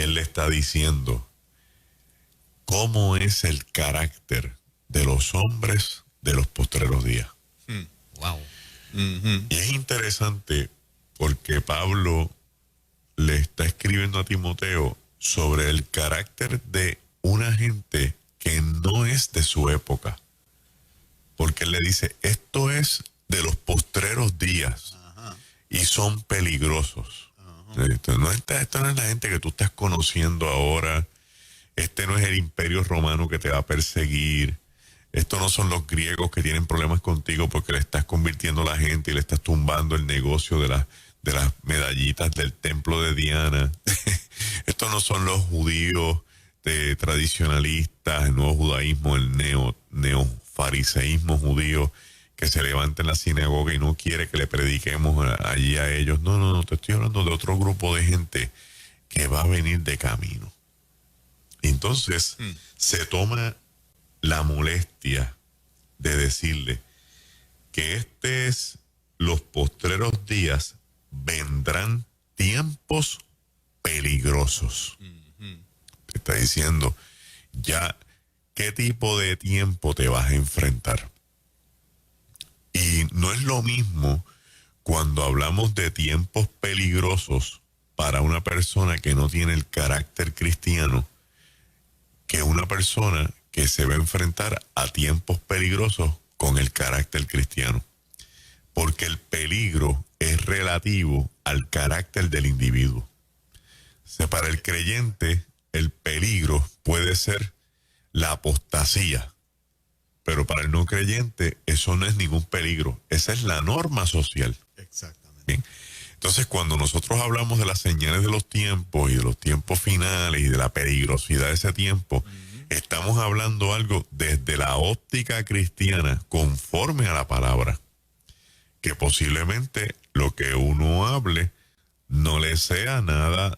él le está diciendo cómo es el carácter de los hombres de los postreros días. Wow. Y es interesante porque Pablo le está escribiendo a Timoteo sobre el carácter de una gente que no es de su época. Porque él le dice, esto es de los postreros días. Ajá. Y son peligrosos. Esto no es la gente que tú estás conociendo ahora. Este no es el imperio romano que te va a perseguir. Estos no son los griegos que tienen problemas contigo porque le estás convirtiendo a la gente y le estás tumbando el negocio de las medallitas del templo de Diana. Estos no son los judíos tradicionalistas, el nuevo judaísmo, el neofariseísmo judío que se levanta en la sinagoga y no quiere que le prediquemos allí a ellos. No, te estoy hablando de otro grupo de gente que va a venir de camino. Entonces, se toma la molestia de decirle que los postreros días vendrán tiempos peligrosos. Te está diciendo ya qué tipo de tiempo te vas a enfrentar. Y no es lo mismo cuando hablamos de tiempos peligrosos para una persona que no tiene el carácter cristiano que una persona que se va a enfrentar a tiempos peligrosos con el carácter cristiano. Porque el peligro es relativo al carácter del individuo. O sea, para el creyente, el peligro puede ser la apostasía. Pero para el no creyente, eso no es ningún peligro. Esa es la norma social. Exactamente. Bien. Entonces, cuando nosotros hablamos de las señales de los tiempos y de los tiempos finales y de la peligrosidad de ese tiempo, estamos hablando algo desde la óptica cristiana, conforme a la palabra. Que posiblemente lo que uno hable no le sea nada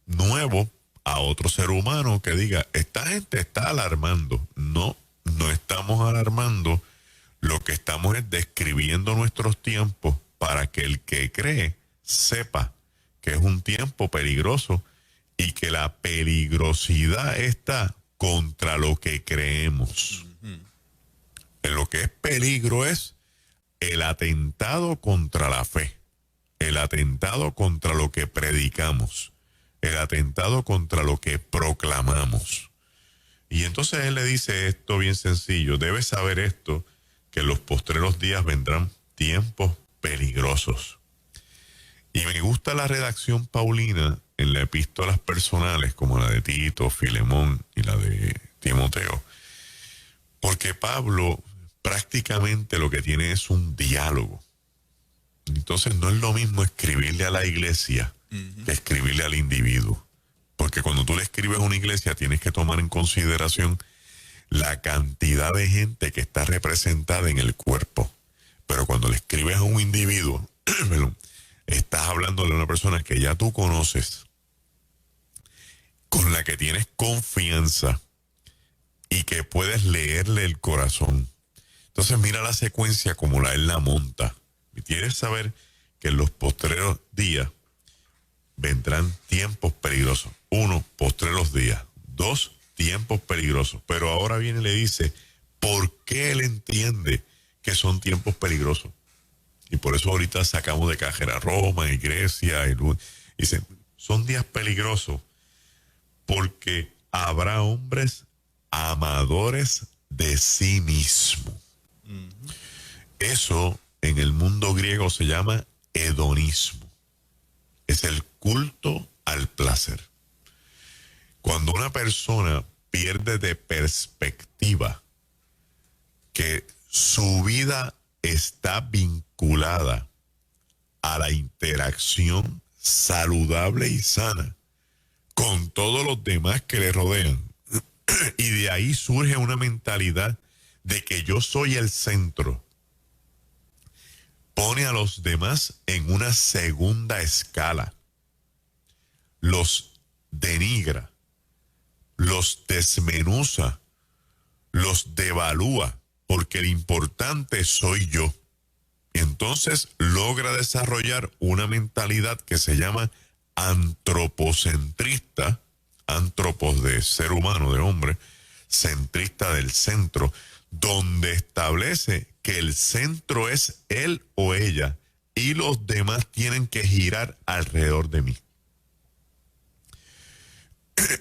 nuevo a otro ser humano que diga, esta gente está alarmando. No estamos alarmando. Lo que estamos es describiendo nuestros tiempos para que el que cree sepa que es un tiempo peligroso y que la peligrosidad está contra lo que creemos. En lo que es peligro es el atentado contra la fe, el atentado contra lo que predicamos, el atentado contra lo que proclamamos. Y entonces él le dice esto bien sencillo, debes saber esto, que en los postreros días vendrán tiempos peligrosos. Y me gusta la redacción paulina en las epístolas personales, como la de Tito, Filemón y la de Timoteo, porque Pablo prácticamente lo que tiene es un diálogo. Entonces no es lo mismo escribirle a la iglesia que escribirle al individuo. Porque cuando tú le escribes a una iglesia tienes que tomar en consideración la cantidad de gente que está representada en el cuerpo. Pero cuando le escribes a un individuo, estás hablándole a una persona que ya tú conoces, con la que tienes confianza y que puedes leerle el corazón. Entonces mira la secuencia como él la monta. Y tienes que saber que en los postreros días vendrán tiempos peligrosos. 1, postreros días. 2, tiempos peligrosos. Pero ahora viene y le dice, ¿por qué él entiende que son tiempos peligrosos? Y por eso ahorita sacamos de cajera Roma y Grecia. Dice, son días peligrosos porque habrá hombres amadores de sí mismo. Eso en el mundo griego se llama hedonismo. Es el culto al placer. Cuando una persona pierde de perspectiva que su vida está vinculada a la interacción saludable y sana con todos los demás que le rodean, y de ahí surge una mentalidad de que yo soy el centro, pone a los demás en una segunda escala, los denigra, los desmenuza, los devalúa, porque el importante soy yo. Entonces logra desarrollar una mentalidad que se llama antropocentrista, antropos de ser humano, de hombre, centrista del centro, donde establece que el centro es él o ella y los demás tienen que girar alrededor de mí.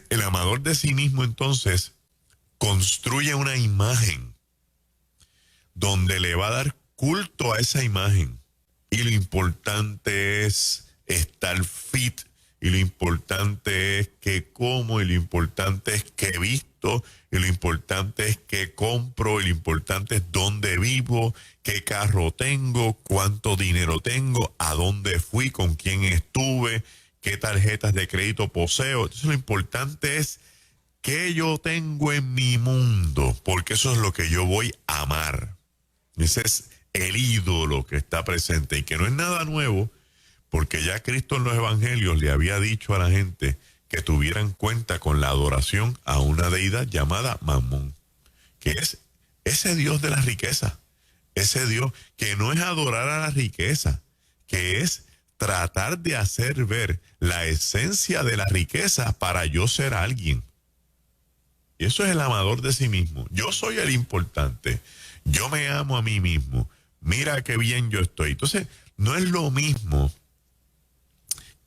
El amador de sí mismo entonces construye una imagen donde le va a dar culto a esa imagen. Y lo importante es estar fit, y lo importante es que como, y lo importante es que visto, y lo importante es que compro, y lo importante es dónde vivo, qué carro tengo, cuánto dinero tengo, a dónde fui, con quién estuve, qué tarjetas de crédito poseo. Entonces lo importante es qué yo tengo en mi mundo, porque eso es lo que yo voy a amar. Ese es el ídolo que está presente y que no es nada nuevo, porque ya Cristo en los evangelios le había dicho a la gente que tuvieran cuenta con la adoración a una deidad llamada Mamón, que es ese Dios de la riqueza, ese Dios que no es adorar a la riqueza, que es tratar de hacer ver la esencia de la riqueza para yo ser alguien. Y eso es el amador de sí mismo. Yo soy el importante. Yo me amo a mí mismo. Mira qué bien yo estoy. Entonces, no es lo mismo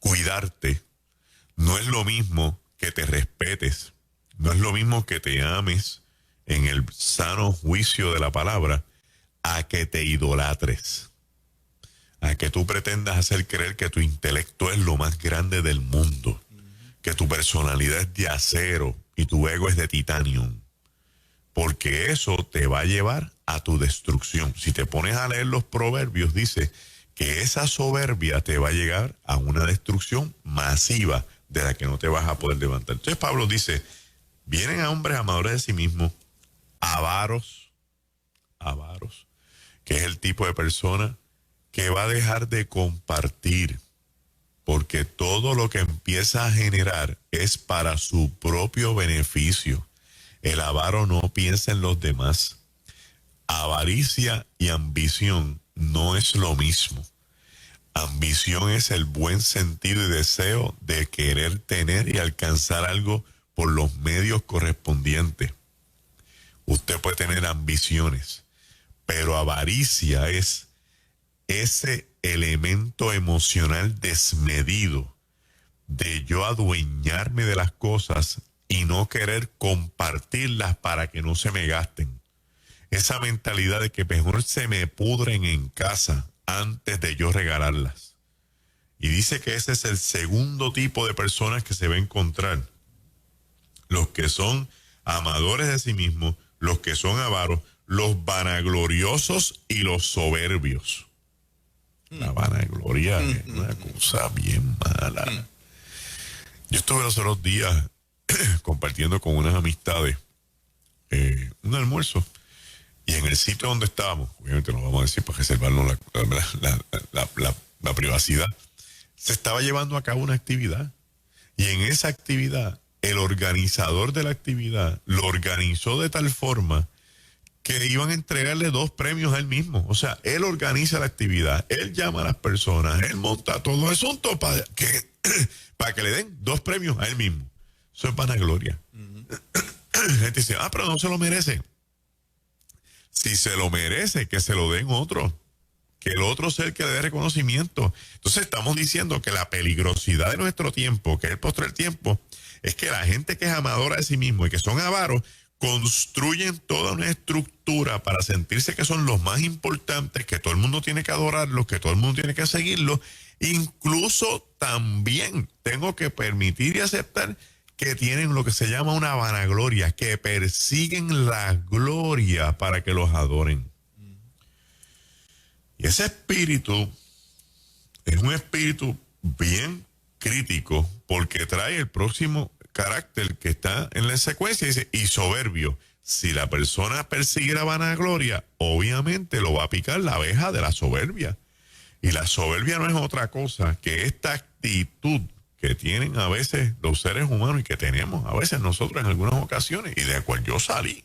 cuidarte. No es lo mismo que te respetes. No es lo mismo que te ames en el sano juicio de la palabra a que te idolatres. A que tú pretendas hacer creer que tu intelecto es lo más grande del mundo. Que tu personalidad es de acero y tu ego es de titanio. Porque eso te va a llevar a tu destrucción. Si te pones a leer los proverbios, dice que esa soberbia te va a llegar a una destrucción masiva de la que no te vas a poder levantar. Entonces Pablo dice, vienen a hombres amadores de sí mismos, avaros, que es el tipo de persona que va a dejar de compartir, porque todo lo que empieza a generar es para su propio beneficio. El avaro no piensa en los demás. Avaricia y ambición no es lo mismo. Ambición es el buen sentido y deseo de querer tener y alcanzar algo por los medios correspondientes. Usted puede tener ambiciones, pero avaricia es ese elemento emocional desmedido de yo adueñarme de las cosas y no querer compartirlas para que no se me gasten. Esa mentalidad de que mejor se me pudren en casa antes de yo regalarlas. Y dice que ese es el segundo tipo de personas que se va a encontrar. Los que son amadores de sí mismos, los que son avaros, los vanagloriosos y los soberbios. La vanagloria es una cosa bien mala. Yo estuve los otros días compartiendo con unas amistades un almuerzo, y en el sitio donde estábamos, obviamente no vamos a decir para reservarnos la privacidad, se estaba llevando a cabo una actividad, y en esa actividad el organizador de la actividad lo organizó de tal forma que iban a entregarle 2 premios a él mismo. O sea, él organiza la actividad, él llama a las personas, él monta todo el asunto para que le den 2 premios a él mismo. Eso es vanagloria. La gente dice, pero no se lo merece. Si se lo merece, que se lo den otro. Que el otro sea el que le dé reconocimiento. Entonces estamos diciendo que la peligrosidad de nuestro tiempo, que es el postrer tiempo, es que la gente que es amadora de sí mismo y que son avaros, construyen toda una estructura para sentirse que son los más importantes, que todo el mundo tiene que adorarlos, que todo el mundo tiene que seguirlos. Incluso también tengo que permitir y aceptar que tienen lo que se llama una vanagloria, que persiguen la gloria para que los adoren. Y ese espíritu es un espíritu bien crítico, porque trae el próximo carácter que está en la secuencia, dice, y soberbio. Si la persona persigue la vanagloria, obviamente lo va a picar la abeja de la soberbia. Y la soberbia no es otra cosa que esta actitud que tienen a veces los seres humanos y que tenemos a veces nosotros en algunas ocasiones, y de la cual yo salí,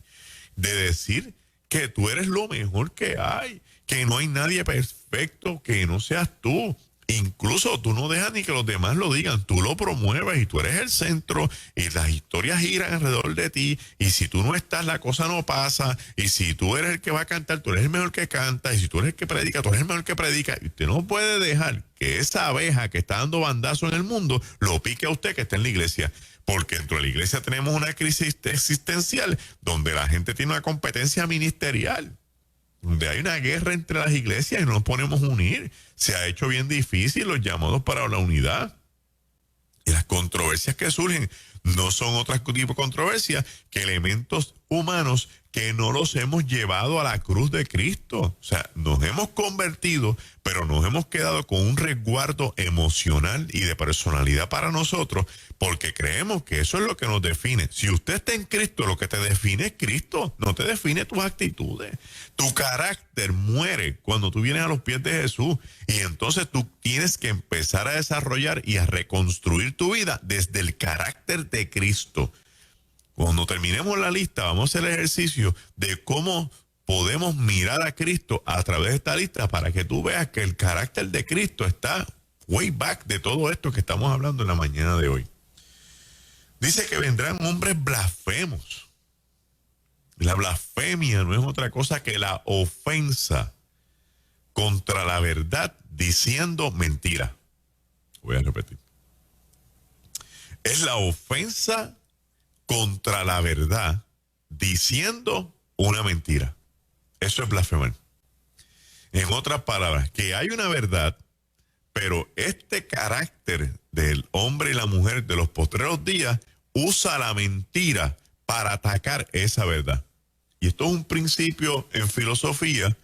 de decir que tú eres lo mejor que hay, que no hay nadie perfecto que no seas tú. Incluso tú no dejas ni que los demás lo digan, tú lo promueves y tú eres el centro y las historias giran alrededor de ti, y si tú no estás la cosa no pasa, y si tú eres el que va a cantar, tú eres el mejor que canta, y si tú eres el que predica, tú eres el mejor que predica, y usted no puede dejar que esa abeja que está dando bandazo en el mundo lo pique a usted que está en la iglesia, porque dentro de la iglesia tenemos una crisis existencial donde la gente tiene una competencia ministerial, donde hay una guerra entre las iglesias y no nos ponemos a unir. Se ha hecho bien difícil los llamados para la unidad. Y las controversias que surgen no son otro tipo de controversias que elementos humanos que no los hemos llevado a la cruz de Cristo. O sea, nos hemos convertido, pero nos hemos quedado con un resguardo emocional y de personalidad para nosotros, porque creemos que eso es lo que nos define. Si usted está en Cristo, lo que te define es Cristo, no te define tus actitudes. Tu carácter muere cuando tú vienes a los pies de Jesús, y entonces tú tienes que empezar a desarrollar y a reconstruir tu vida desde el carácter de Cristo. Cuando terminemos la lista, vamos a hacer el ejercicio de cómo podemos mirar a Cristo a través de esta lista para que tú veas que el carácter de Cristo está way back de todo esto que estamos hablando en la mañana de hoy. Dice que vendrán hombres blasfemos. La blasfemia no es otra cosa que la ofensa contra la verdad diciendo mentira. Voy a repetir. Es la ofensa contra la verdad diciendo una mentira. Eso es blasfemar. En otras palabras, que hay una verdad, pero este carácter del hombre y la mujer de los postreros días usa la mentira para atacar esa verdad. Y esto es un principio en filosofía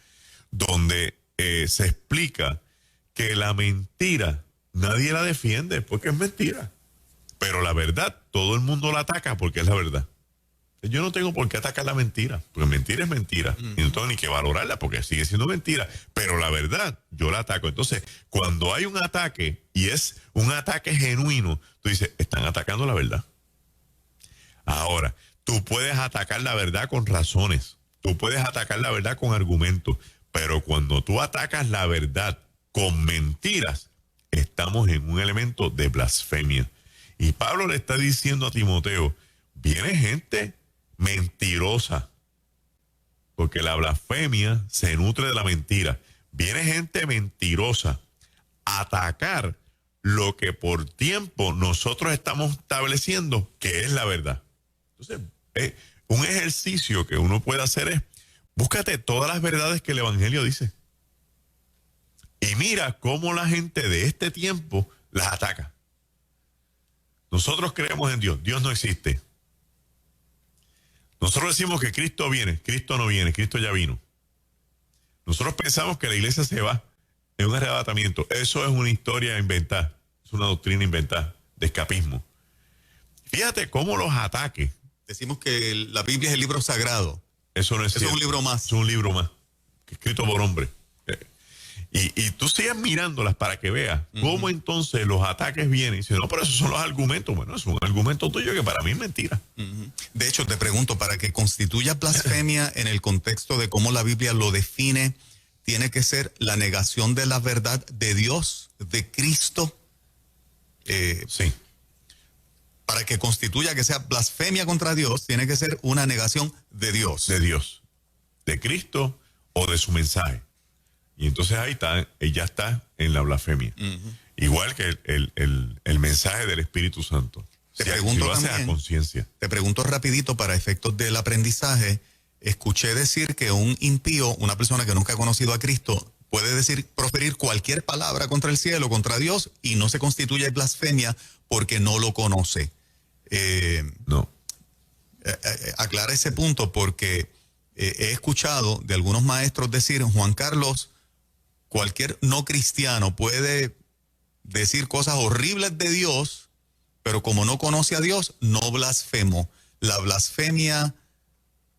donde se explica que la mentira nadie la defiende porque es mentira. Pero la verdad, todo el mundo la ataca porque es la verdad. Yo no tengo por qué atacar la mentira, porque mentira es mentira. Y no tengo ni que valorarla porque sigue siendo mentira. Pero la verdad, yo la ataco. Entonces, cuando hay un ataque y es un ataque genuino, tú dices, están atacando la verdad. Ahora, tú puedes atacar la verdad con razones. Tú puedes atacar la verdad con argumentos. Pero cuando tú atacas la verdad con mentiras, estamos en un elemento de blasfemia. Y Pablo le está diciendo a Timoteo, viene gente mentirosa, porque la blasfemia se nutre de la mentira. Viene gente mentirosa a atacar lo que por tiempo nosotros estamos estableciendo que es la verdad. Entonces, un ejercicio que uno puede hacer es, búscate todas las verdades que el Evangelio dice. Y mira cómo la gente de este tiempo las ataca. Nosotros creemos en Dios. Dios no existe. Nosotros decimos que Cristo viene. Cristo no viene. Cristo ya vino. Nosotros pensamos que la iglesia se va en un arrebatamiento. Eso es una historia inventada. Es una doctrina inventada de escapismo. Fíjate cómo los ataques. Decimos que la Biblia es el libro sagrado. Eso no es cierto. Es un libro más. Es un libro más. Escrito por hombre. Y tú sigues mirándolas para que veas cómo entonces los ataques vienen. Y dices, no, pero esos son los argumentos. Bueno, es un argumento tuyo que para mí es mentira. De hecho, te pregunto, para que constituya blasfemia en el contexto de cómo la Biblia lo define, tiene que ser la negación de la verdad de Dios, de Cristo. Sí. Para que constituya que sea blasfemia contra Dios, tiene que ser una negación de Dios. De Dios. De Cristo o de su mensaje. Y entonces ahí está, ya está en la blasfemia. Igual que el mensaje del Espíritu Santo. Te pregunto si lo haces también, a conciencia. Te pregunto rapidito para efectos del aprendizaje. Escuché decir que un impío, una persona que nunca ha conocido a Cristo, puede proferir cualquier palabra contra el cielo, contra Dios, y no se constituye blasfemia porque no lo conoce. No. Aclara ese punto porque he escuchado de algunos maestros decir, Juan Carlos, cualquier no cristiano puede decir cosas horribles de Dios, pero como no conoce a Dios, no blasfemo. La blasfemia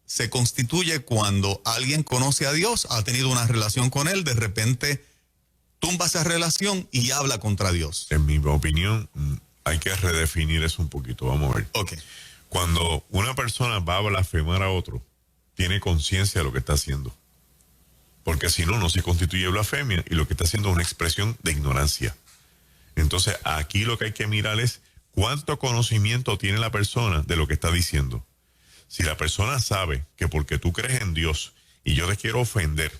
se constituye cuando alguien conoce a Dios, ha tenido una relación con Él, de repente tumba esa relación y habla contra Dios. En mi opinión, hay que redefinir eso un poquito. Vamos a ver. Okay. Cuando una persona va a blasfemar a otro, tiene conciencia de lo que está haciendo. porque si no, no se constituye blasfemia y lo que está haciendo es una expresión de ignorancia. Entonces, aquí lo que hay que mirar es cuánto conocimiento tiene la persona de lo que está diciendo. Si la persona sabe que porque tú crees en Dios y yo te quiero ofender,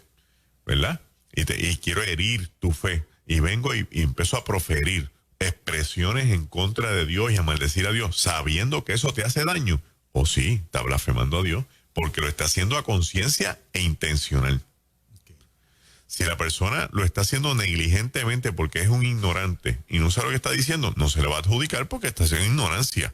¿verdad? Y quiero herir tu fe y vengo y empiezo a proferir expresiones en contra de Dios y a maldecir a Dios, sabiendo que eso te hace daño, o sí, está blasfemando a Dios, porque lo está haciendo a conciencia e intencional. Si la persona lo está haciendo negligentemente porque es un ignorante y no sabe lo que está diciendo, no se le va a adjudicar porque está haciendo ignorancia.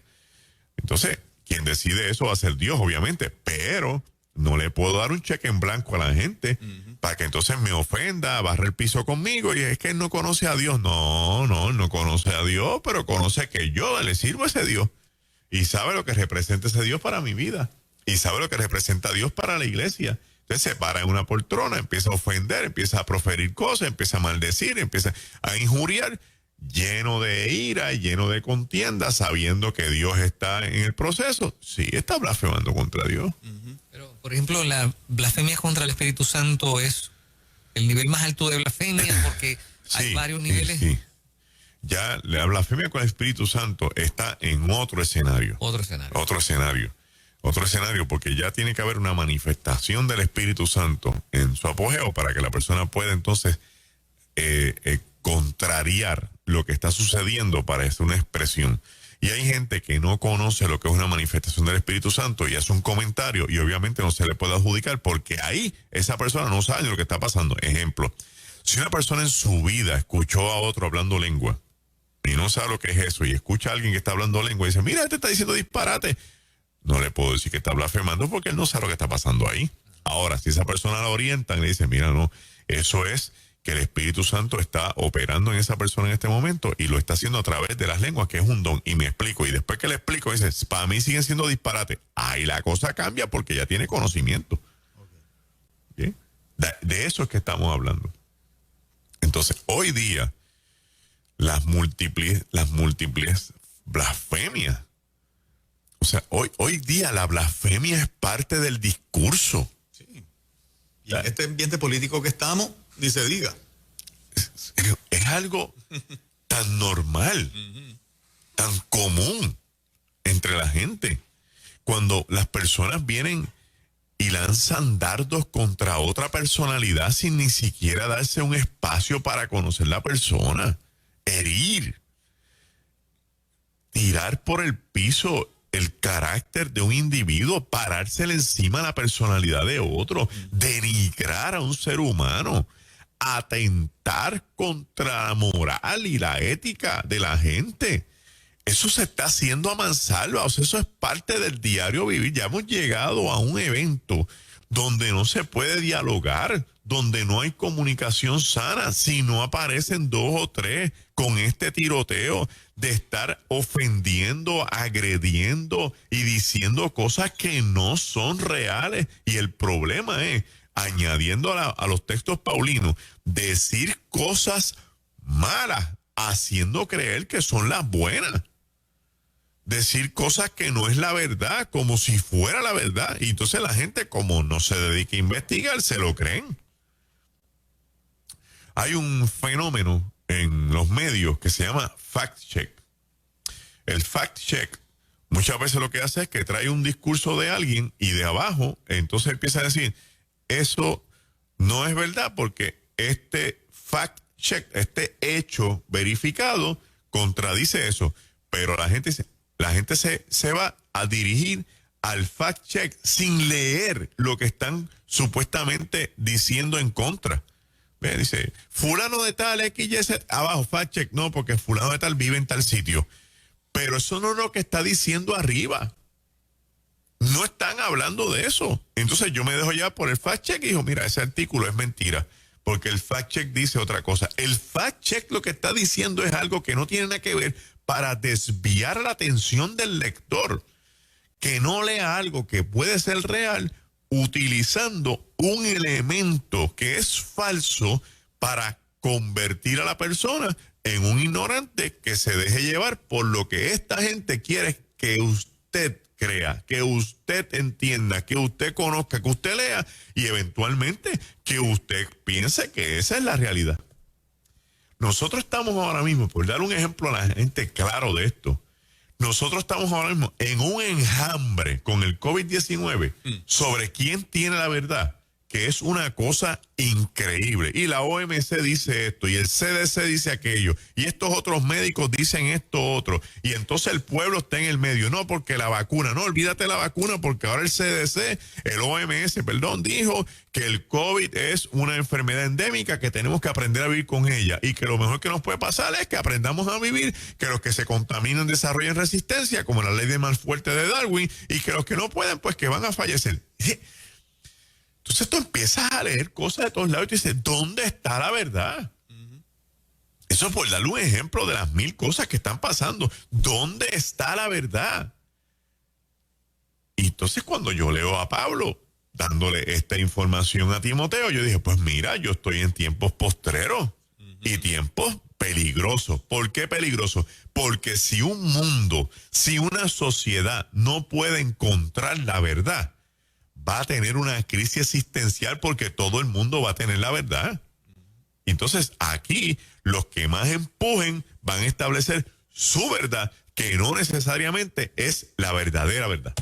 Entonces, quien decide eso va a ser Dios, obviamente, pero no le puedo dar un cheque en blanco a la gente para que entonces me ofenda, barre el piso conmigo y es que él no conoce a Dios. No, él no conoce a Dios, pero conoce que yo le sirvo a ese Dios y sabe lo que representa ese Dios para mi vida y sabe lo que representa a Dios para la iglesia. Entonces se para en una poltrona, empieza a ofender, empieza a proferir cosas, empieza a maldecir, empieza a injuriar, lleno de ira, lleno de contienda, sabiendo que Dios está en el proceso. Sí, está blasfemando contra Dios. Pero, por ejemplo, la blasfemia contra el Espíritu Santo es el nivel más alto de blasfemia porque hay varios niveles. Sí. Ya la blasfemia con el Espíritu Santo está en otro escenario. Otro escenario, porque ya tiene que haber una manifestación del Espíritu Santo en su apogeo para que la persona pueda entonces contrariar lo que está sucediendo para hacer una expresión. Y hay gente que no conoce lo que es una manifestación del Espíritu Santo y hace un comentario y obviamente no se le puede adjudicar porque ahí esa persona no sabe lo que está pasando. Ejemplo, si una persona en su vida escuchó a otro hablando lengua y no sabe lo que es eso y escucha a alguien que está hablando lengua y dice, mira, este está diciendo disparate, no le puedo decir que está blasfemando porque él no sabe lo que está pasando ahí. Ahora, si esa persona la orientan y le dice, mira, no, eso es que el Espíritu Santo está operando en esa persona en este momento y lo está haciendo a través de las lenguas, que es un don, y me explico, y después que le explico, dice, para mí siguen siendo disparate. Ahí la cosa cambia porque ya tiene conocimiento. ¿Bien? De eso es que estamos hablando. Entonces, hoy día, las múltiples blasfemias. O sea, hoy día la blasfemia es parte del discurso. Sí. Y en este ambiente político que estamos, ni se diga. Es algo tan normal, tan común entre la gente. Cuando las personas vienen y lanzan dardos contra otra personalidad sin ni siquiera darse un espacio para conocer la persona, herir, tirar por el piso el carácter de un individuo, parársele encima a la personalidad de otro, denigrar a un ser humano, atentar contra la moral y la ética de la gente. Eso se está haciendo a mansalva, o sea, eso es parte del diario vivir. Ya hemos llegado a un evento donde no se puede dialogar, donde no hay comunicación sana, si no aparecen 2 o 3 con este tiroteo de estar ofendiendo, agrediendo y diciendo cosas que no son reales. Y el problema es, añadiendo a los textos paulinos, decir cosas malas, haciendo creer que son las buenas. Decir cosas que no es la verdad, como si fuera la verdad. Y entonces la gente, como no se dedica a investigar, se lo creen. Hay un fenómeno en los medios que se llama fact check. El fact check muchas veces lo que hace es que trae un discurso de alguien y de abajo, entonces empieza a decir, eso no es verdad porque este fact check, este hecho verificado, contradice eso. Pero la gente se va a dirigir al fact check sin leer lo que están supuestamente diciendo en contra. Ve, dice, fulano de tal, XYZ, abajo, fact check, no, porque fulano de tal vive en tal sitio. Pero eso no es lo que está diciendo arriba. No están hablando de eso. Entonces yo me dejo ya por el fact check y digo, mira, ese artículo es mentira, porque el fact check dice otra cosa. El fact check lo que está diciendo es algo que no tiene nada que ver, para desviar la atención del lector, que no lea algo que puede ser real, utilizando un elemento que es falso para convertir a la persona en un ignorante que se deje llevar por lo que esta gente quiere que usted crea, que usted entienda, que usted conozca, que usted lea y eventualmente que usted piense que esa es la realidad. Nosotros estamos ahora mismo, por dar un ejemplo a la gente claro de esto, nosotros estamos ahora mismo en un enjambre con el COVID-19 sobre quién tiene la verdad, que es una cosa increíble. Y la OMC dice esto, y el CDC dice aquello, y estos otros médicos dicen esto otro, y entonces el pueblo está en el medio. No, porque la vacuna, no, olvídate la vacuna, porque ahora el CDC, el OMS, perdón, dijo que el COVID es una enfermedad endémica, que tenemos que aprender a vivir con ella, y que lo mejor que nos puede pasar es que aprendamos a vivir, que los que se contaminan desarrollen resistencia, como la ley de más fuerte de Darwin, y que los que no pueden, pues que van a fallecer. Entonces tú empiezas a leer cosas de todos lados y te dices, ¿dónde está la verdad? Eso es por darle un ejemplo de las 1000 cosas que están pasando. ¿Dónde está la verdad? Y entonces cuando yo leo a Pablo dándole esta información a Timoteo, yo dije, pues mira, yo estoy en tiempos postreros y tiempos peligrosos. ¿Por qué peligrosos? Porque si un mundo, si una sociedad no puede encontrar la verdad, va a tener una crisis existencial porque todo el mundo va a tener la verdad. Entonces, aquí los que más empujen van a establecer su verdad, que no necesariamente es la verdadera verdad.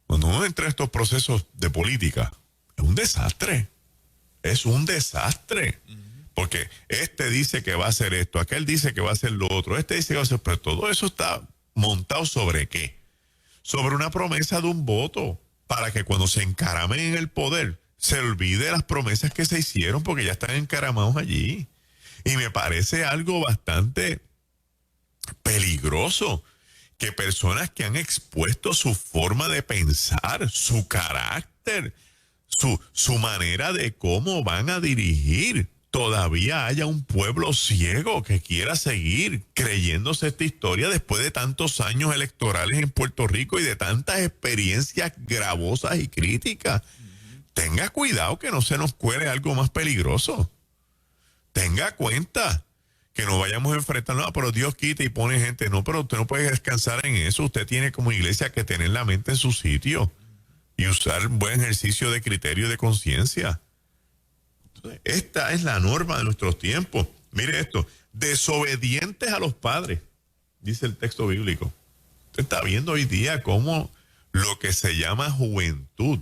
Cuando uno entra en estos procesos de política, es un desastre. Es un desastre. Porque este dice que va a hacer esto, aquel dice que va a hacer lo otro, este dice que va a hacer, pero todo eso está montado ¿sobre qué? Sobre una promesa de un voto, para que cuando se encaramen en el poder, se olvide las promesas que se hicieron, porque ya están encaramados allí. Y me parece algo bastante peligroso que personas que han expuesto su forma de pensar, su carácter, su manera de cómo van a dirigir, todavía haya un pueblo ciego que quiera seguir creyéndose esta historia después de tantos años electorales en Puerto Rico y de tantas experiencias gravosas y críticas. Tenga cuidado que no se nos cuele algo más peligroso. Tenga cuenta que no vayamos a enfrentar, no, pero Dios quita y pone gente. No, pero usted no puede descansar en eso. Usted tiene como iglesia que tener la mente en su sitio y usar un buen ejercicio de criterio y de conciencia. Esta es la norma de nuestros tiempos. Mire esto, desobedientes a los padres, dice el texto bíblico. Usted está viendo hoy día cómo lo que se llama juventud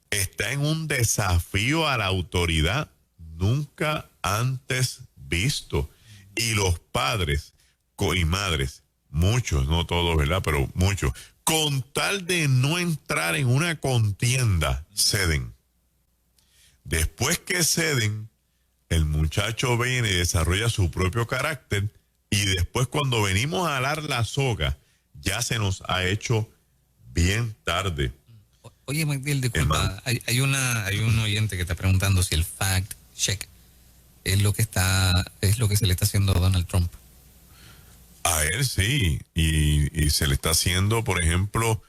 está en un desafío a la autoridad nunca antes visto. Y los padres y madres, muchos, no todos, ¿verdad? Pero muchos, con tal de no entrar en una contienda, ceden. Después que ceden, el muchacho viene y desarrolla su propio carácter, y después cuando venimos a alar la soga, ya se nos ha hecho bien tarde. Oye, Magdiel, disculpa, hay un oyente que está preguntando si el fact check es lo que se le está haciendo a Donald Trump. A él sí, y se le está haciendo, por ejemplo,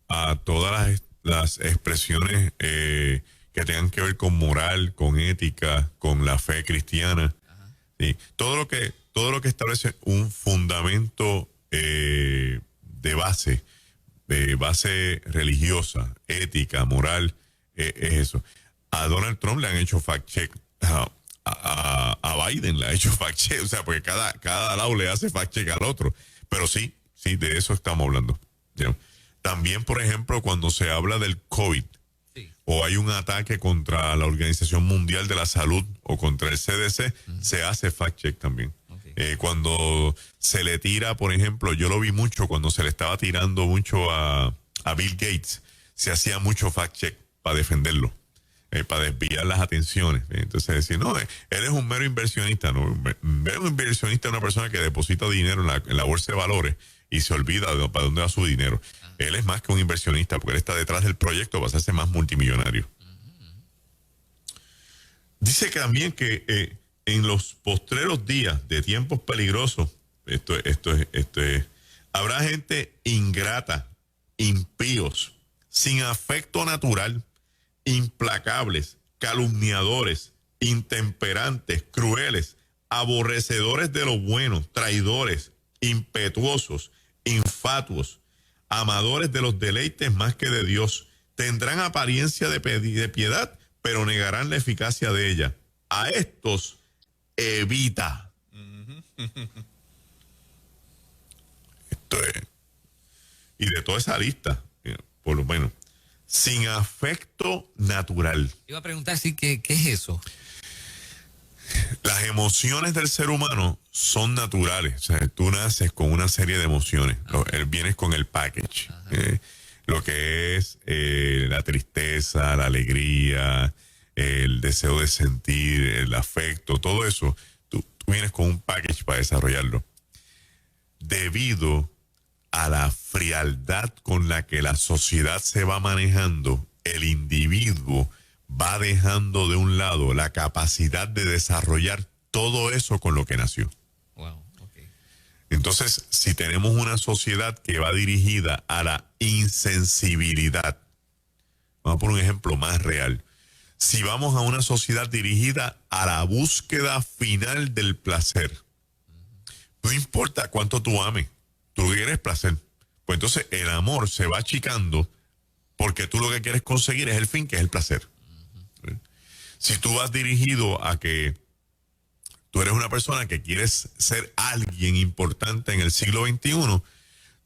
a todas las expresiones que tengan que ver con moral, con ética, con la fe cristiana. ¿Sí? Todo lo que establece un fundamento de base religiosa, ética, moral, es eso. A Donald Trump le han hecho fact check, a Biden le ha hecho fact check, o sea, porque cada lado le hace fact check al otro. Pero sí, de eso estamos hablando. ¿Sí? También, por ejemplo, cuando se habla del COVID, o hay un ataque contra la Organización Mundial de la Salud o contra el CDC, se hace fact-check también. Okay. Cuando se le tira, por ejemplo, yo lo vi mucho cuando se le estaba tirando mucho a Bill Gates, se hacía mucho fact-check para defenderlo, para desviar las atenciones. Entonces decir, no, él es un mero inversionista, ¿no? Un mero inversionista es una persona que deposita dinero en la bolsa de valores y se olvida de para dónde va su dinero. Él es más que un inversionista, porque él está detrás del proyecto para hacerse más multimillonario. Dice que también que en los postreros días de tiempos peligrosos, esto es, habrá gente ingrata, impíos, sin afecto natural, implacables, calumniadores, intemperantes, crueles, aborrecedores de lo bueno, traidores, impetuosos, infatuos, amadores de los deleites más que de Dios. Tendrán apariencia de piedad, pero negarán la eficacia de ella. A estos evita. Esto es. Y de toda esa lista, por lo menos, sin afecto natural. Iba a preguntar, sí, ¿qué es eso? Las emociones del ser humano son naturales. O sea, tú naces con una serie de emociones. Vienes con el package. Lo que es la tristeza, la alegría, el deseo de sentir, el afecto, todo eso. Tú vienes con un package para desarrollarlo. Debido a la frialdad con la que la sociedad se va manejando, el individuo va dejando de un lado la capacidad de desarrollar todo eso con lo que nació. Wow, okay. Entonces, si tenemos una sociedad que va dirigida a la insensibilidad, vamos a poner un ejemplo más real. Si vamos a una sociedad dirigida a la búsqueda final del placer, no importa cuánto tú ames, tú quieres placer. Pues entonces el amor se va achicando porque tú lo que quieres conseguir es el fin, que es el placer. Si tú vas dirigido a que tú eres una persona que quieres ser alguien importante en el siglo XXI,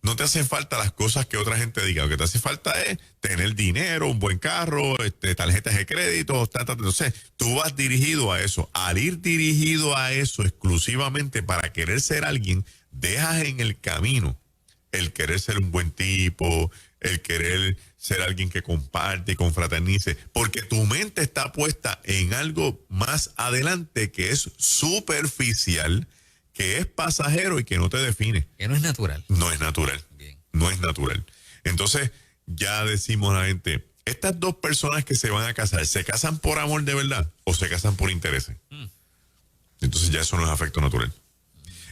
no te hacen falta las cosas que otra gente diga. Lo que te hace falta es tener dinero, un buen carro, tarjetas de crédito, Entonces, tú vas dirigido a eso. Al ir dirigido a eso exclusivamente para querer ser alguien, dejas en el camino el querer ser un buen tipo, el querer ser alguien que comparte y confraternice, porque tu mente está puesta en algo más adelante que es superficial, que es pasajero y que no te define. Que no es natural. No es natural. Bien. No es natural. Entonces, ya decimos a la gente, estas dos personas que se van a casar, ¿se casan por amor de verdad o se casan por intereses? Entonces ya eso no es afecto natural.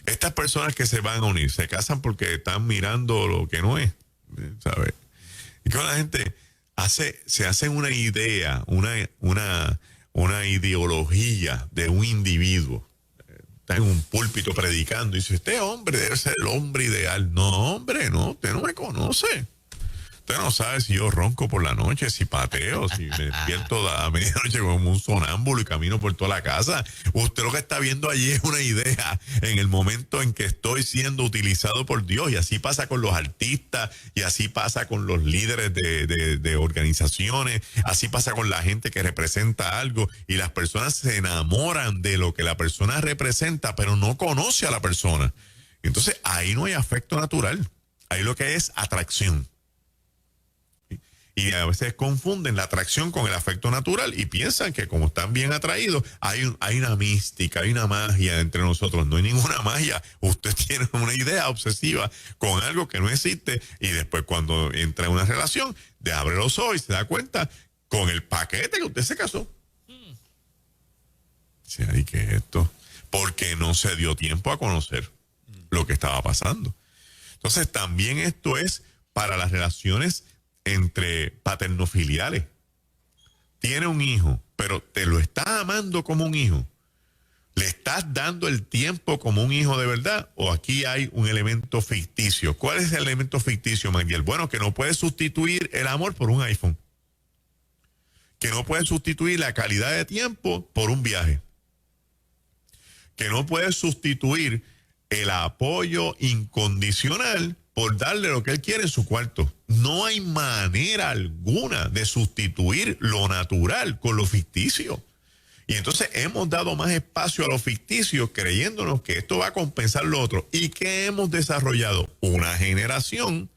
Estas personas que se van a unir, ¿se casan porque están mirando lo que no es? ¿Sabes? Y que la gente se hace una idea, una ideología de un individuo. Está en un púlpito predicando y dice, este hombre debe ser el hombre ideal. No, hombre, no, usted no me conoce. Usted no sabe si yo ronco por la noche, si pateo, si me despierto a medianoche como un sonámbulo y camino por toda la casa. Usted lo que está viendo allí es una idea en el momento en que estoy siendo utilizado por Dios. Y así pasa con los artistas, y así pasa con los líderes de organizaciones, así pasa con la gente que representa algo. Y las personas se enamoran de lo que la persona representa, pero no conoce a la persona. Entonces ahí no hay afecto natural. Ahí lo que es atracción. Y a veces confunden la atracción con el afecto natural y piensan que como están bien atraídos, hay una mística, hay una magia entre nosotros. No hay ninguna magia. Usted tiene una idea obsesiva con algo que no existe y después cuando entra en una relación, abre los ojos y se da cuenta con el paquete que usted se casó. Sí, ¿y qué es esto? Porque no se dio tiempo a conocer lo que estaba pasando. Entonces también esto es para las relaciones entre paternofiliales. Tiene un hijo, pero te lo estás amando como un hijo. ¿Le estás dando el tiempo como un hijo de verdad? ¿O aquí hay un elemento ficticio? ¿Cuál es el elemento ficticio, Magdiel? Bueno, que no puedes sustituir el amor por un iPhone. Que no puedes sustituir la calidad de tiempo por un viaje. Que no puedes sustituir el apoyo incondicional por darle lo que él quiere en su cuarto. No hay manera alguna de sustituir lo natural con lo ficticio. Y entonces hemos dado más espacio a lo ficticio creyéndonos que esto va a compensar lo otro. ¿Y qué hemos desarrollado? Una generación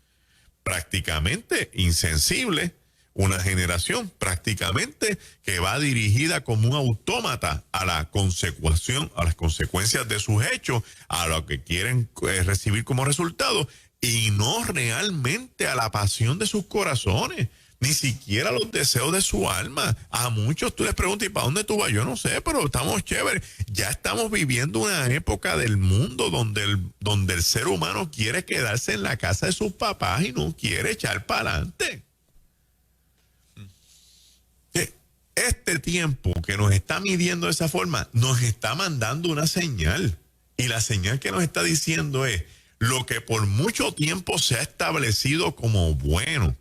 prácticamente insensible, una generación prácticamente que va dirigida como un autómata a la consecución, a las consecuencias de sus hechos, a lo que quieren recibir como resultado, y no realmente a la pasión de sus corazones, ni siquiera a los deseos de su alma. A muchos tú les preguntas, ¿y para dónde tú vas? Yo no sé, pero estamos chéveres. Ya estamos viviendo una época del mundo donde el ser humano quiere quedarse en la casa de sus papás y no quiere echar para adelante. Este tiempo que nos está midiendo de esa forma nos está mandando una señal. Y la señal que nos está diciendo es, lo que por mucho tiempo se ha establecido como bueno,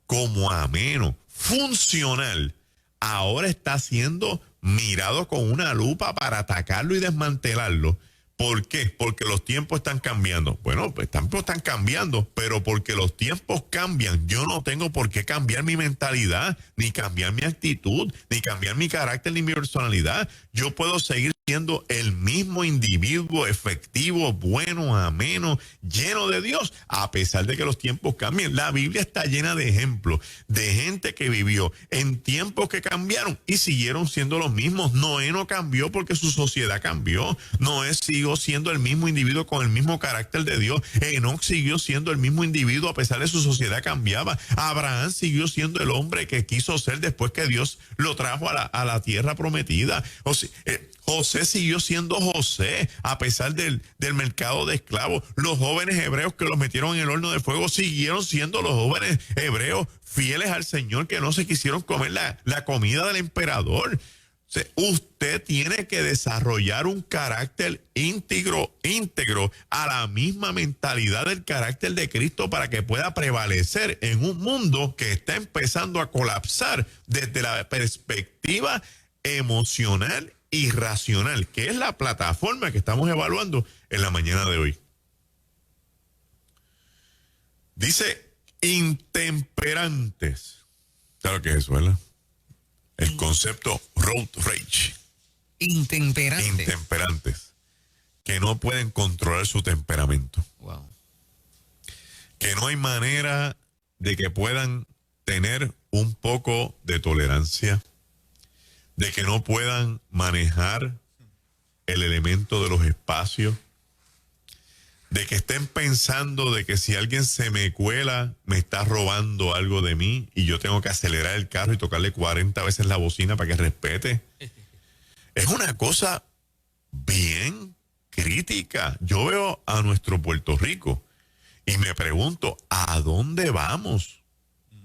como ameno, funcional, ahora está siendo mirado con una lupa para atacarlo y desmantelarlo. ¿Por qué? Porque los tiempos están cambiando. Bueno, pues tiempos están cambiando, pero porque los tiempos cambian, yo no tengo por qué cambiar mi mentalidad, ni cambiar mi actitud, ni cambiar mi carácter, ni mi personalidad. Yo puedo seguir siendo el mismo individuo efectivo, bueno, ameno, lleno de Dios, a pesar de que los tiempos cambien. La Biblia está llena de ejemplos de gente que vivió en tiempos que cambiaron y siguieron siendo los mismos. Noé no cambió porque su sociedad cambió. Noé siguió siendo el mismo individuo con el mismo carácter de Dios. Enoc siguió siendo el mismo individuo a pesar de su sociedad cambiaba. Abraham siguió siendo el hombre que quiso ser después que Dios lo trajo a la tierra prometida. O sea, José siguió siendo José a pesar del mercado de esclavos. Los jóvenes hebreos que los metieron en el horno de fuego siguieron siendo los jóvenes hebreos fieles al Señor, que no se quisieron comer la comida del emperador. O sea, usted tiene que desarrollar un carácter íntegro a la misma mentalidad del carácter de Cristo para que pueda prevalecer en un mundo que está empezando a colapsar desde la perspectiva emocional y racional, que es la plataforma que estamos evaluando en la mañana de hoy. Dice intemperantes. ¿Sabes qué es eso, verdad? El concepto road rage. Intemperantes. Que no pueden controlar su temperamento. Wow. Que no hay manera de que puedan tener un poco de tolerancia, de que no puedan manejar el elemento de los espacios, de que estén pensando de que si alguien se me cuela, me está robando algo de mí y yo tengo que acelerar el carro y tocarle 40 veces la bocina para que respete. Es una cosa bien crítica. Yo veo a nuestro Puerto Rico y me pregunto, ¿a dónde vamos?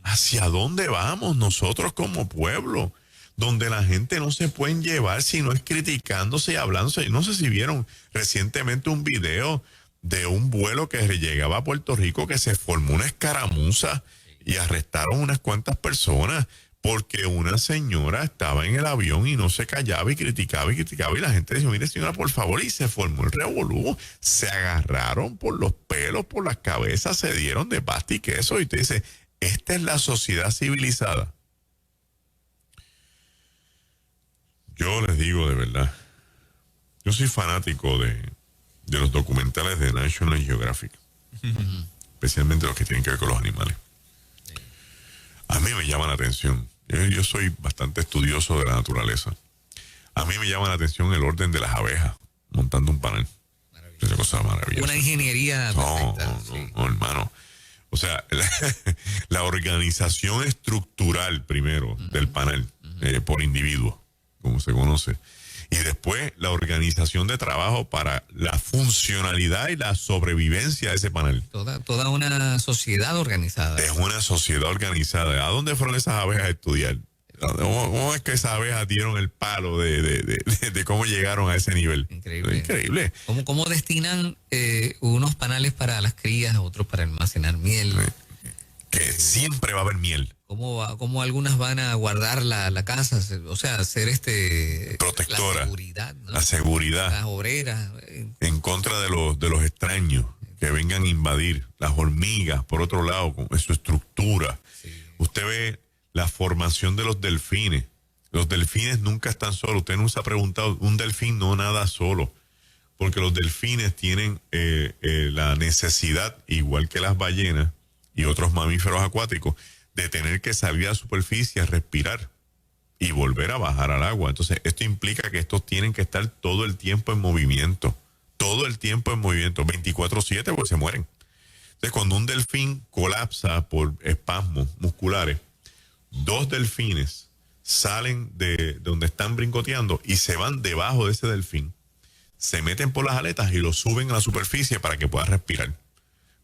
¿Hacia dónde vamos nosotros como pueblo? Donde la gente no se pueden llevar si no es criticándose y hablándose. No sé si vieron recientemente un video de un vuelo que llegaba a Puerto Rico que se formó una escaramuza y arrestaron unas cuantas personas porque una señora estaba en el avión y no se callaba y criticaba y la gente decía, mire señora, por favor, y se formó el revolú, se agarraron por los pelos, por las cabezas, se dieron de pasta y queso y te dice, esta es la sociedad civilizada. Yo les digo de verdad, yo soy fanático de los documentales de National Geographic, especialmente los que tienen que ver con los animales. A mí me llama la atención, yo soy bastante estudioso de la naturaleza, a mí me llama la atención el orden de las abejas montando un panel. Es una cosa maravillosa. Una ingeniería perfecta. No, hermano. O sea, la organización estructural primero del panel por individuo, como se conoce. Y después la organización de trabajo para la funcionalidad y la sobrevivencia de ese panel. Toda una sociedad organizada. Es una sociedad organizada. ¿A dónde fueron esas abejas a estudiar? ¿Cómo es que esas abejas dieron el palo de cómo llegaron a ese nivel? Increíble. Increíble. ¿Cómo destinan unos panales para las crías, otros para almacenar miel? Que siempre va a haber miel. ¿Cómo algunas van a guardar la casa? O sea, hacer protectora. La seguridad, ¿no? La seguridad. Las obreras. En contra de los extraños que vengan a invadir. Las hormigas, por otro lado, con su estructura. Sí. Usted ve la formación de los delfines. Los delfines nunca están solos. Usted no se ha preguntado, un delfín no nada solo. Porque los delfines tienen la necesidad, igual que las ballenas y otros mamíferos acuáticos, de tener que salir a la superficie a respirar y volver a bajar al agua. Entonces, esto implica que estos tienen que estar todo el tiempo en movimiento. Todo el tiempo en movimiento. 24/7, porque se mueren. Entonces, cuando un delfín colapsa por espasmos musculares, 2 delfines salen de donde están brincoteando y se van debajo de ese delfín, se meten por las aletas y lo suben a la superficie para que pueda respirar.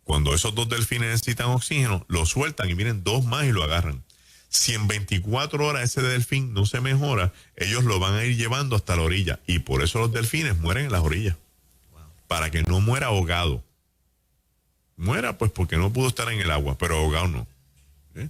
Cuando esos 2 delfines necesitan oxígeno, lo sueltan y vienen 2 más y lo agarran. Si en 24 horas ese delfín no se mejora, ellos lo van a ir llevando hasta la orilla. Y por eso los delfines mueren en las orillas. Wow. Para que no muera ahogado. muera pues porque no pudo estar en el agua, pero ahogado no. ¿Eh?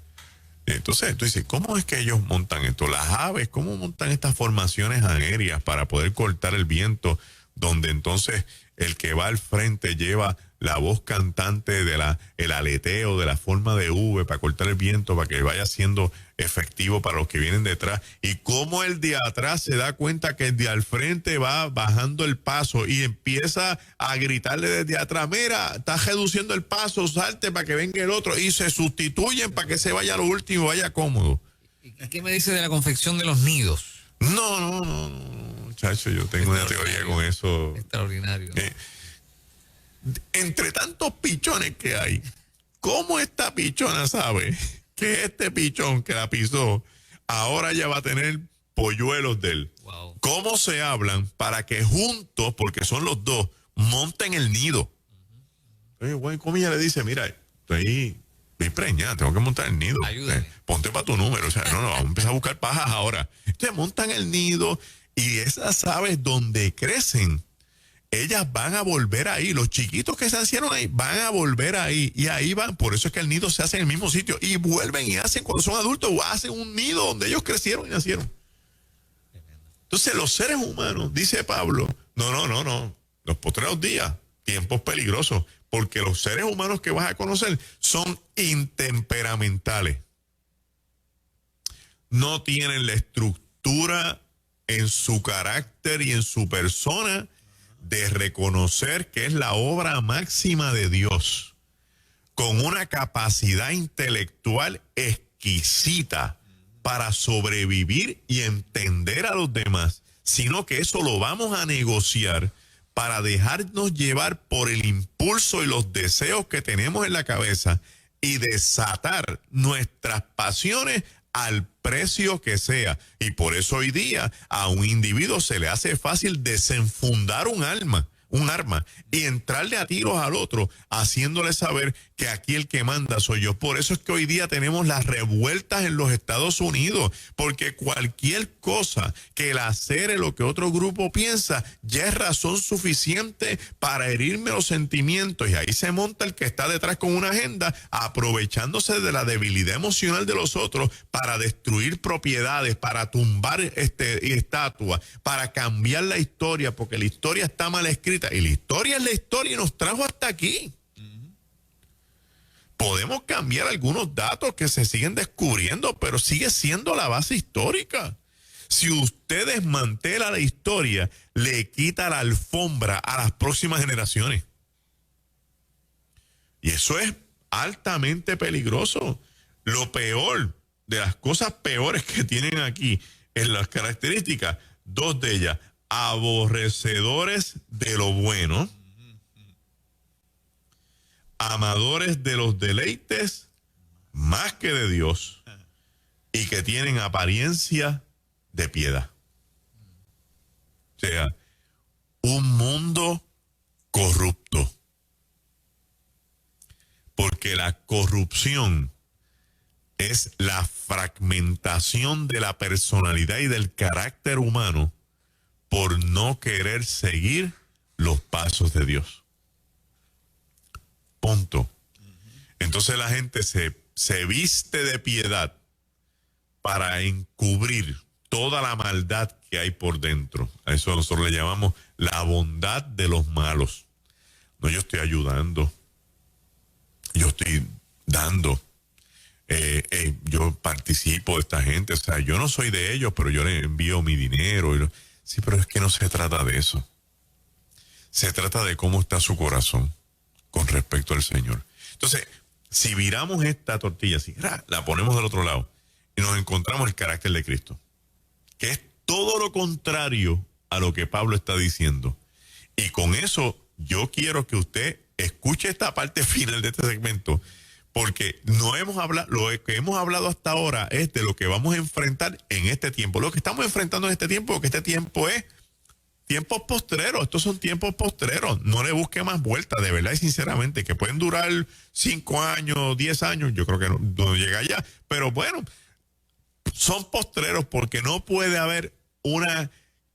Entonces, tú dices, ¿cómo es que ellos montan esto? Las aves, ¿cómo montan estas formaciones aéreas para poder cortar el viento? Donde entonces el que va al frente lleva la voz cantante de el aleteo de la forma de V para cortar el viento, para que vaya siendo efectivo para los que vienen detrás. Y cómo el de atrás se da cuenta que el de al frente va bajando el paso y empieza a gritarle desde atrás, mira, estás reduciendo el paso, salte para que venga el otro, y se sustituyen para que se vaya a lo último, vaya cómodo. ¿Y qué me dice de la confección de los nidos? No, muchacho, yo tengo una teoría con eso. Extraordinario. Entre tantos pichones que hay, ¿cómo esta pichona sabe que este pichón que la pisó ahora ya va a tener polluelos de él? Wow. ¿Cómo se hablan para que juntos, porque son los dos, monten el nido? Entonces, bueno, como ella le dice, mira, estoy preñada, tengo que montar el nido. Ayúdame. Ponte para tu número. O sea, no, vamos a empezar a buscar pajas ahora. Entonces montan el nido y esas aves donde crecen, ellas van a volver ahí. Los chiquitos que se nacieron ahí van a volver ahí. Y ahí van. Por eso es que el nido se hace en el mismo sitio. Y vuelven y hacen, cuando son adultos, hacen un nido donde ellos crecieron y nacieron. Entonces los seres humanos, dice Pablo, no. Los postreros días, tiempos peligrosos. Porque los seres humanos que vas a conocer son intemperamentales. No tienen la estructura en su carácter y en su persona de reconocer que es la obra máxima de Dios, con una capacidad intelectual exquisita para sobrevivir y entender a los demás, sino que eso lo vamos a negociar para dejarnos llevar por el impulso y los deseos que tenemos en la cabeza y desatar nuestras pasiones al precio que sea. Y por eso hoy día a un individuo se le hace fácil desenfundar un arma y entrarle a tiros al otro, haciéndole saber que aquí el que manda soy yo. Por eso es que hoy día tenemos las revueltas en los Estados Unidos, porque cualquier cosa que lacere lo que otro grupo piensa ya es razón suficiente para herirme los sentimientos, y ahí se monta el que está detrás con una agenda, aprovechándose de la debilidad emocional de los otros para destruir propiedades, para tumbar estatuas, para cambiar la historia, porque la historia está mal escrita. Y la historia es la historia y nos trajo hasta aquí. Podemos cambiar algunos datos que se siguen descubriendo, pero sigue siendo la base histórica. Si usted desmantela la historia, le quita la alfombra a las próximas generaciones. Y eso es altamente peligroso. Lo peor, de las cosas peores que tienen aquí en las características, dos de ellas: aborrecedores de lo bueno, amadores de los deleites más que de Dios, y que tienen apariencia de piedad. O sea, un mundo corrupto. Porque la corrupción es la fragmentación de la personalidad y del carácter humano por no querer seguir los pasos de Dios. Punto. Entonces la gente se viste de piedad para encubrir toda la maldad que hay por dentro. A eso nosotros le llamamos la bondad de los malos. No, yo estoy ayudando, yo estoy dando, yo participo de esta gente. O sea, yo no soy de ellos, pero yo les envío mi dinero. Sí, pero es que no se trata de eso. Se trata de cómo está su corazón con respecto al Señor. Entonces, si viramos esta tortilla así, la ponemos del otro lado y nos encontramos el carácter de Cristo, que es todo lo contrario a lo que Pablo está diciendo. Y con eso yo quiero que usted escuche esta parte final de este segmento, porque no hemos hablado, lo que hemos hablado hasta ahora es de lo que vamos a enfrentar en este tiempo. Lo que estamos enfrentando en este tiempo, porque este tiempo es tiempos postreros. Estos son tiempos postreros. No le busque más vueltas, de verdad y sinceramente, que pueden durar 5 años, 10 años. Yo creo que no llega allá. Pero bueno, son postreros porque no puede haber una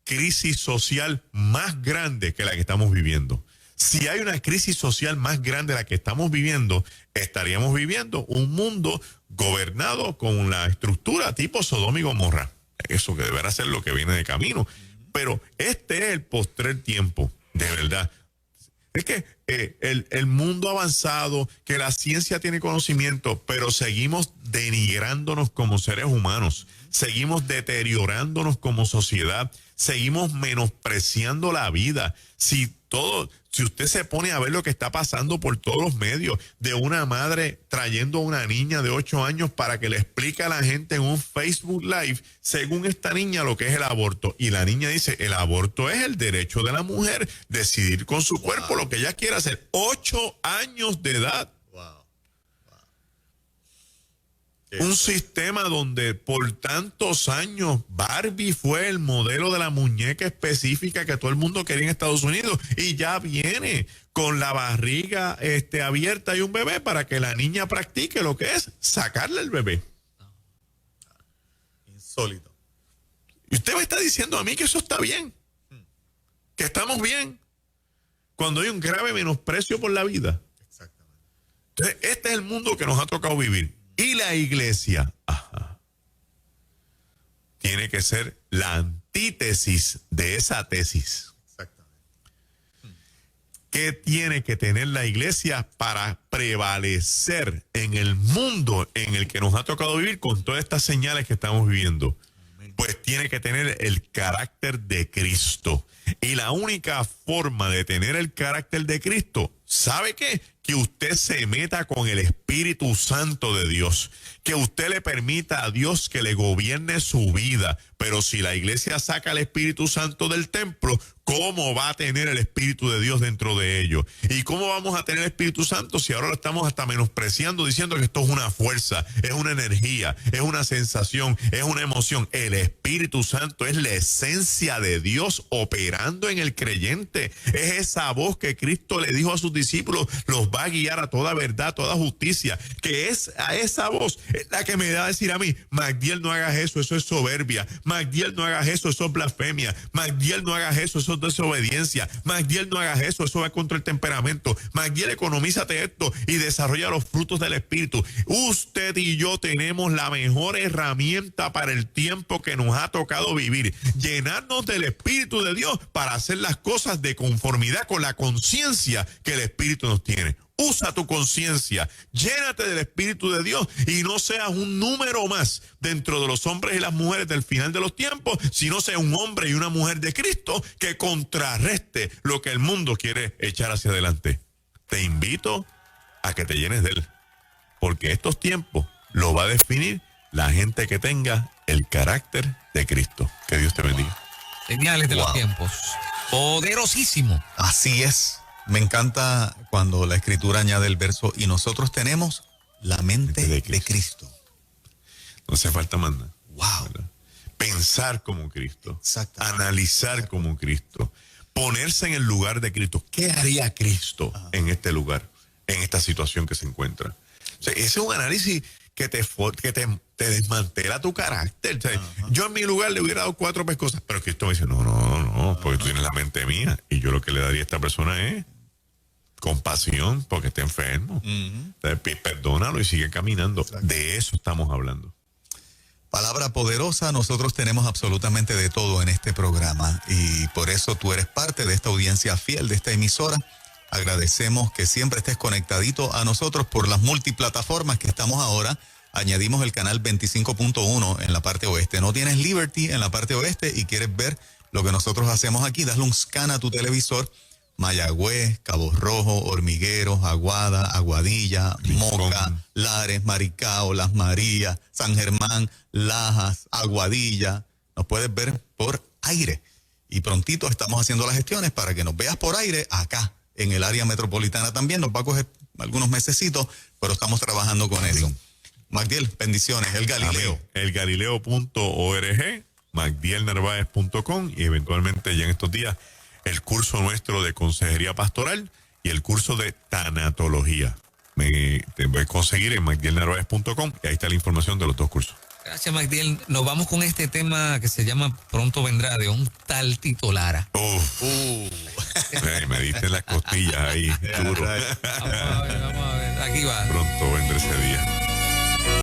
crisis social más grande que la que estamos viviendo. Si hay una crisis social más grande de la que estamos viviendo, estaríamos viviendo un mundo gobernado con la estructura tipo Sodoma y Gomorra. Eso que deberá ser lo que viene de camino. Pero este es el postrer tiempo, de verdad. Es que el mundo ha avanzado, que la ciencia tiene conocimiento, pero seguimos denigrándonos como seres humanos, seguimos deteriorándonos como sociedad, seguimos menospreciando la vida. Si usted se pone a ver lo que está pasando por todos los medios, de una madre trayendo a una niña de 8 años para que le explique a la gente en un Facebook Live, según esta niña, lo que es el aborto. Y la niña dice, el aborto es el derecho de la mujer decidir con su cuerpo lo que ella quiera hacer. 8 años de edad. Un sistema donde por tantos años Barbie fue el modelo de la muñeca específica que todo el mundo quería en Estados Unidos, y ya viene con la barriga abierta y un bebé para que la niña practique lo que es sacarle el bebé. Insólito. Y usted me está diciendo a mí que eso está bien, que estamos bien, cuando hay un grave menosprecio por la vida. Exactamente. Entonces, este es el mundo que nos ha tocado vivir. Y la iglesia tiene que ser la antítesis de esa tesis. Exactamente. ¿Qué tiene que tener la iglesia para prevalecer en el mundo en el que nos ha tocado vivir con todas estas señales que estamos viviendo? Pues tiene que tener el carácter de Cristo. Y la única forma de tener el carácter de Cristo, ¿sabe qué? Que usted se meta con el Espíritu Santo de Dios, que usted le permita a Dios que le gobierne su vida. Pero si la iglesia saca el Espíritu Santo del templo, ¿cómo va a tener el Espíritu de Dios dentro de ellos? ¿Y cómo vamos a tener el Espíritu Santo si ahora lo estamos hasta menospreciando, diciendo que esto es una fuerza, es una energía, es una sensación, es una emoción? El Espíritu Santo es la esencia de Dios operando en el creyente. Es esa voz que Cristo le dijo a sus discípulos, los va a guiar a toda verdad, toda justicia, que es a esa voz es la que me da a decir a mí, Magdiel, no hagas eso es soberbia. Magdiel, no hagas eso es blasfemia. Magdiel, no hagas eso es desobediencia. Magdiel, no hagas eso va contra el temperamento. Magdiel, economízate esto y desarrolla los frutos del Espíritu. Usted y yo tenemos la mejor herramienta para el tiempo que nos ha tocado vivir, llenarnos del Espíritu de Dios para hacer las cosas de conformidad con la conciencia que el Espíritu nos tiene. Usa tu conciencia, llénate del Espíritu de Dios y no seas un número más dentro de los hombres y las mujeres del final de los tiempos, sino sea un hombre y una mujer de Cristo que contrarreste lo que el mundo quiere echar hacia adelante. Te invito a que te llenes de él, porque estos tiempos lo va a definir la gente que tenga el carácter de Cristo. Que Dios te bendiga. Señales de los tiempos. Poderosísimo. Así es. Me encanta cuando la Escritura añade el verso, y nosotros tenemos la mente de Cristo. No hace falta más nada. Wow. ¿Verdad? Pensar como Cristo. Analizar como Cristo. Ponerse en el lugar de Cristo. ¿Qué haría Cristo en este lugar, en esta situación que se encuentra? O sea, ese es un análisis que te desmantela tu carácter. O sea, yo en mi lugar le hubiera dado 4 cosas, pero Cristo me dice, no, porque tú tienes la mente mía, y yo lo que le daría a esta persona es compasión porque está enfermo. Entonces, perdónalo y sigue caminando. Exacto. De eso estamos hablando. Palabra poderosa. Nosotros tenemos absolutamente de todo en este programa, y por eso tú eres parte de esta audiencia fiel de esta emisora. Agradecemos que siempre estés conectadito a nosotros por las multiplataformas que estamos ahora. Añadimos el canal 25.1 en la parte oeste. No tienes Liberty en la parte oeste y quieres ver lo que nosotros hacemos aquí, dale un scan a tu televisor. Mayagüez, Cabo Rojo, Hormigueros, Aguada, Aguadilla, Moca, Lares, Maricao, Las Marías, San Germán, Lajas, Aguadilla. Nos puedes ver por aire. Y prontito estamos haciendo las gestiones para que nos veas por aire acá, en el área metropolitana también. Nos va a coger algunos mesecitos, pero estamos trabajando con eso. Magdiel, bendiciones. El Galileo. Elgalileo.org, magdielnarvaez.com, y eventualmente ya en estos días el curso nuestro de consejería pastoral y el curso de tanatología. Te voy a conseguir en magdielnarvaez.com, y ahí está la información de los 2 cursos. Gracias, Magdiel. Nos vamos con este tema que se llama Pronto Vendrá, de un tal Tito Lara. Ay, me diste en las costillas ahí, duro. Vamos a ver, vamos a ver. Aquí va. Pronto vendrá ese día.